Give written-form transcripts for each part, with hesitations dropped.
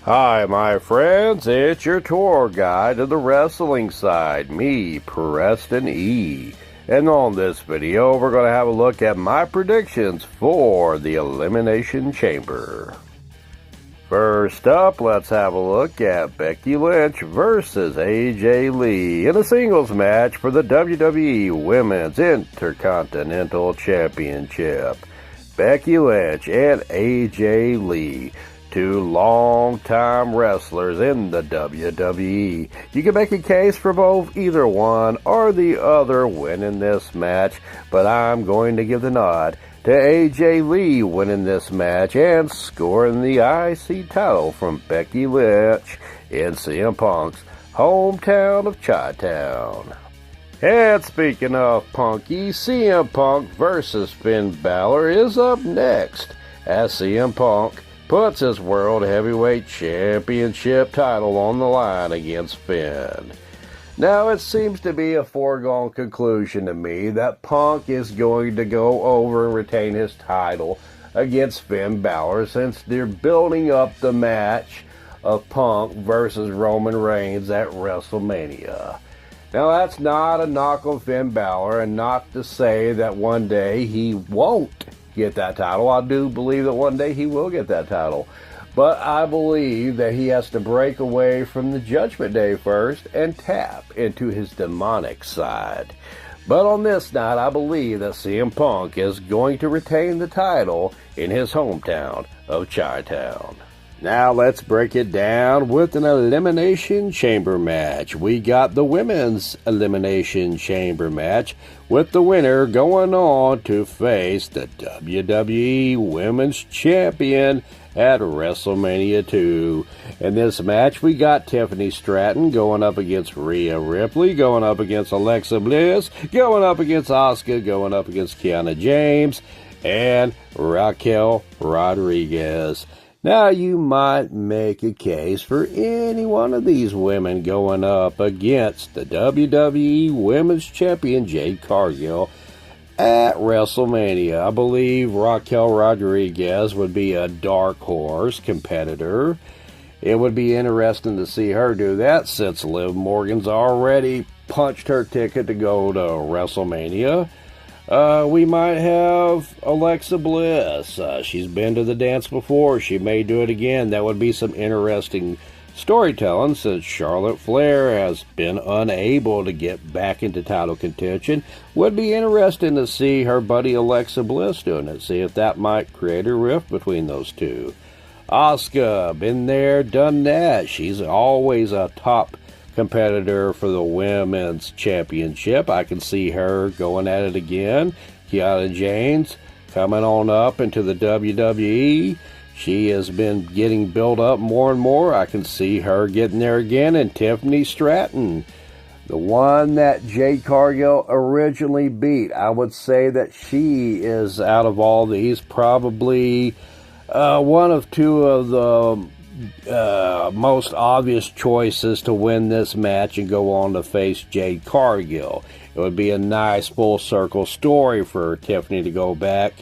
Hi, my friends, it's your tour guide to the wrestling side, me, Preston E. And on this video, we're going to have a look at my predictions for the Elimination Chamber. First up, let's have a look at Becky Lynch versus AJ Lee in a singles match for the WWE Women's Intercontinental Championship. Becky Lynch and AJ Lee, two long-time wrestlers in the WWE. You can make a case for both either one or the other winning this match, but I'm going to give the nod to AJ Lee winning this match and scoring the IC title from Becky Lynch in CM Punk's hometown of Chi-Town. And speaking of Punky, CM Punk versus Finn Balor is up next as CM Punk puts his World Heavyweight Championship title on the line against Finn. Now, it seems to be a foregone conclusion to me that Punk is going to go over and retain his title against Finn Balor, since they're building up the match of Punk versus Roman Reigns at WrestleMania. Now, that's not a knock on Finn Balor, and not to say that one day he won't get that title. I do believe that one day he will get that title. But I believe that he has to break away from the Judgment Day first and tap into his demonic side. But on this night, I believe that CM Punk is going to retain the title in his hometown of Chi-Town. Now let's break it down with an Elimination Chamber match. We got the Women's Elimination Chamber match, with the winner going on to face the WWE Women's Champion at WrestleMania 2. In this match, we got Tiffany Stratton going up against Rhea Ripley, going up against Alexa Bliss, going up against Asuka, going up against Kiana James, and Raquel Rodriguez. Now, you might make a case for any one of these women going up against the WWE Women's Champion Jade Cargill at WrestleMania. I believe Raquel Rodriguez would be a dark horse competitor. It would be interesting to see her do that, since Liv Morgan's already punched her ticket to go to WrestleMania. We might have Alexa Bliss. She's been to the dance before. She may do it again. That would be some interesting storytelling, since Charlotte Flair has been unable to get back into title contention. Would be interesting to see her buddy Alexa Bliss doing it. See if that might create a rift between those two. Asuka, been there, done that. She's always a top competitor for the Women's Championship. I can see her going at it again. Kiana James coming on up into the WWE. She has been getting built up more and more. I can see her getting there again. And Tiffany Stratton, the one that Jade Cargill originally beat. I would say that she is, out of all these, probably one of two of the most obvious choices to win this match and go on to face Jade Cargill. It would be a nice full circle story for Tiffany to go back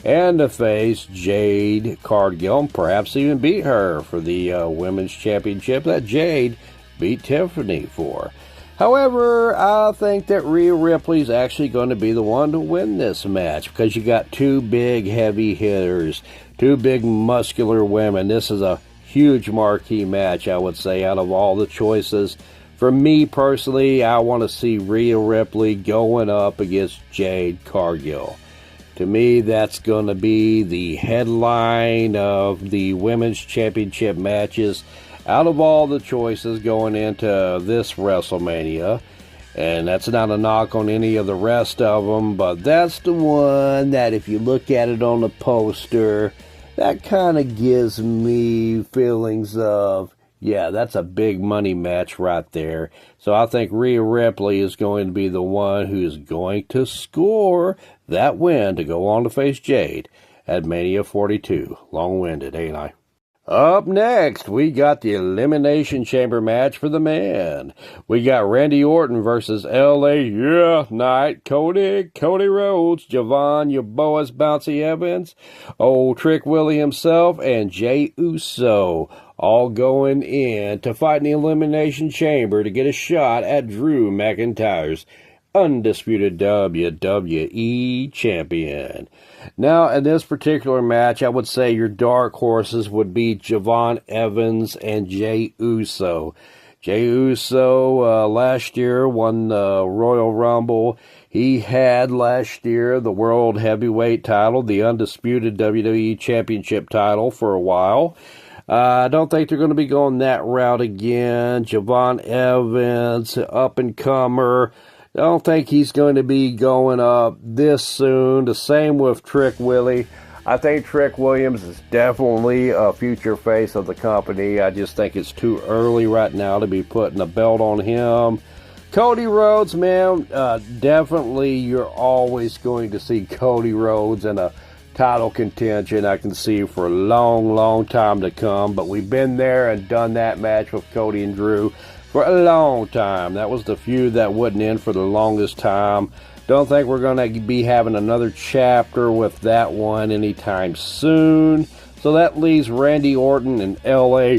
and to face Jade Cargill, and perhaps even beat her for the Women's Championship that Jade beat Tiffany for. However, I think that Rhea Ripley is actually going to be the one to win this match, because you got two big heavy hitters, two big muscular women. This is a huge marquee match, I would say, out of all the choices. For me personally, I want to see Rhea Ripley going up against Jade Cargill. To me, that's going to be the headline of the Women's Championship matches out of all the choices going into this WrestleMania. And that's not a knock on any of the rest of them, but that's the one that, if you look at it on the poster, that kind of gives me feelings of, yeah, that's a big money match right there. So I think Rhea Ripley is going to be the one who's going to score that win to go on to face Jade at Mania 42. Long-winded, ain't I? Up next, we got the Elimination Chamber match for the men. We got Randy Orton versus LA Knight, Cody Rhodes, Javon, your boys, Bouncy Evans, old Trick Willie himself, and Jey Uso, all going in to fight in the Elimination Chamber to get a shot at Drew McIntyre's undisputed WWE champion. Now, in this particular match, I would say your dark horses would be Javon Evans and Jey Uso. Jey Uso last year won the Royal Rumble. He had last year the World Heavyweight title, the undisputed WWE Championship title for a while. I don't think they're going to be going that route again. Javon Evans, up-and-comer. I don't think he's going to be going up this soon. The same with Trick Willie. I think Trick Williams is definitely a future face of the company. I just think it's too early right now to be putting a belt on him. Cody Rhodes, man, definitely you're always going to see Cody Rhodes in a title contention. I can see for a long, long time to come. But we've been there and done that match with Cody and Drew for a long time. That was the feud that wouldn't end for the longest time. Don't think we're going to be having another chapter with that one anytime soon. So that leaves Randy Orton and LA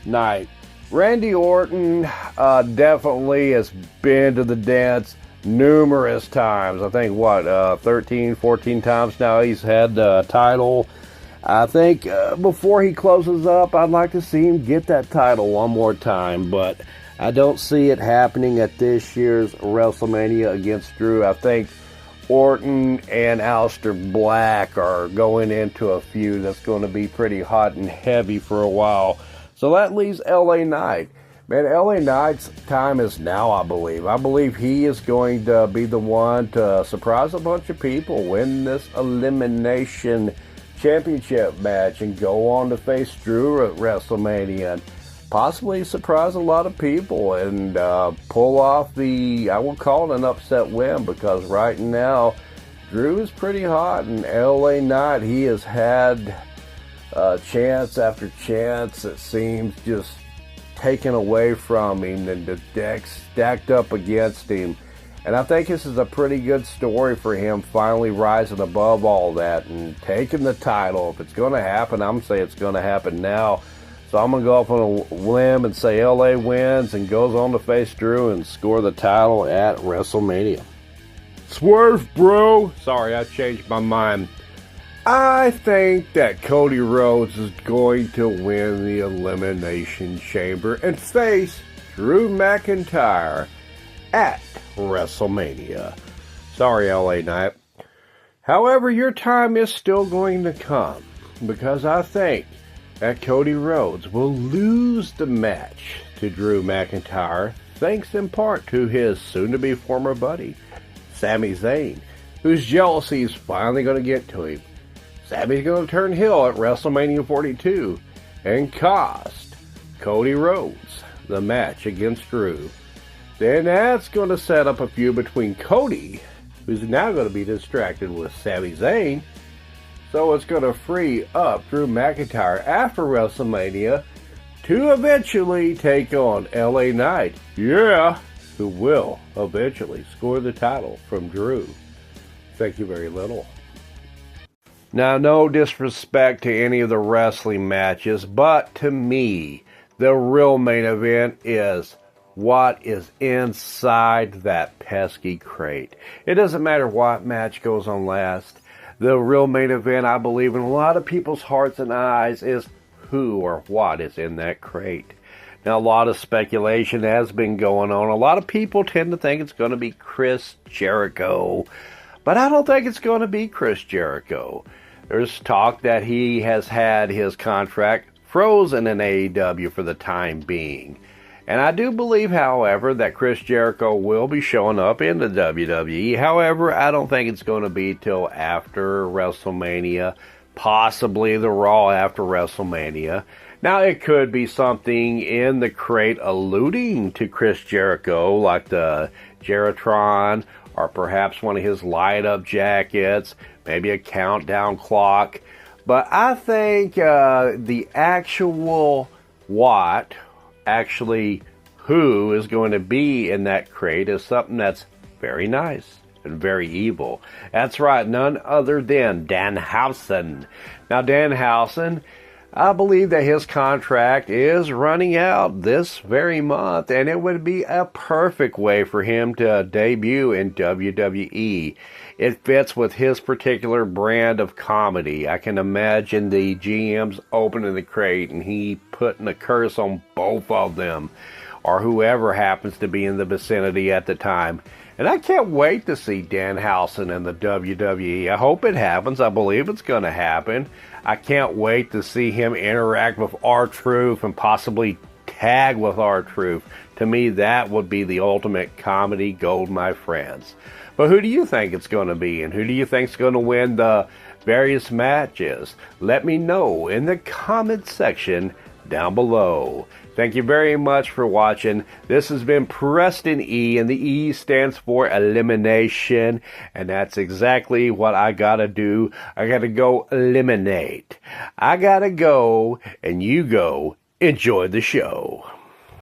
Knight. Randy Orton definitely has been to the dance numerous times. I think, 13, 14 times now he's had the title. I think before he closes up, I'd like to see him get that title one more time, but I don't see it happening at this year's WrestleMania against Drew. I think Orton and Aleister Black are going into a feud that's going to be pretty hot and heavy for a while. So that leaves LA Knight. Man, LA Knight's time is now, I believe. I believe he is going to be the one to surprise a bunch of people, win this Elimination Championship match, and go on to face Drew at WrestleMania, and possibly surprise a lot of people and pull off the, I will call it an upset win, because right now Drew is pretty hot, and LA Knight, he has had chance after chance, it seems, just taken away from him, and the deck's stacked up against him. And I think this is a pretty good story for him, finally rising above all that and taking the title. If it's going to happen, I'm saying it's going to happen now. So I'm going to go off on a limb and say LA wins and goes on to face Drew and score the title at WrestleMania. Swerve, bro. Sorry, I changed my mind. I think that Cody Rhodes is going to win the Elimination Chamber and face Drew McIntyre at WrestleMania. Sorry, LA Knight. However, your time is still going to come, because I think that Cody Rhodes will lose the match to Drew McIntyre, thanks in part to his soon-to-be former buddy, Sami Zayn, whose jealousy is finally going to get to him. Sami's going to turn heel at WrestleMania 42 and cost Cody Rhodes the match against Drew. Then that's going to set up a feud between Cody, who's now going to be distracted with Sami Zayn. So it's going to free up Drew McIntyre after WrestleMania to eventually take on LA Knight, who will eventually score the title from Drew. Thank you very little. Now, no disrespect to any of the wrestling matches, but to me, the real main event is what is inside that pesky crate. It doesn't matter what match goes on last. The real main event, I believe, in a lot of people's hearts and eyes, is who or what is in that crate. Now, a lot of speculation has been going on. A lot of people tend to think it's going to be Chris Jericho, but I don't think it's going to be Chris Jericho. There's talk that he has had his contract frozen in AEW for the time being. And I do believe, however, that Chris Jericho will be showing up in the WWE. However, I don't think it's going to be till after WrestleMania, possibly the Raw after WrestleMania. Now, it could be something in the crate alluding to Chris Jericho, like the Jeritron, or perhaps one of his light-up jackets, maybe a countdown clock. But I think the actual who is going to be in that crate is something that's very nice and very evil. That's right, none other than Danhausen. Now, Danhausen, I believe that his contract is running out this very month, and it would be a perfect way for him to debut in WWE. It fits with his particular brand of comedy. I can imagine the GMs opening the crate and he putting a curse on both of them, or whoever happens to be in the vicinity at the time. And I can't wait to see Danhausen in the WWE. I hope it happens. I believe it's going to happen. I can't wait to see him interact with R-Truth and possibly tag with R-Truth. To me, that would be the ultimate comedy gold, my friends. But who do you think it's going to be, and who do you think is going to win the various matches? Let me know in the comment section down below. Thank you very much for watching. This has been Preston E, and the E stands for Elimination, and that's exactly what I gotta do. I gotta go eliminate. I gotta go, and you go enjoy the show.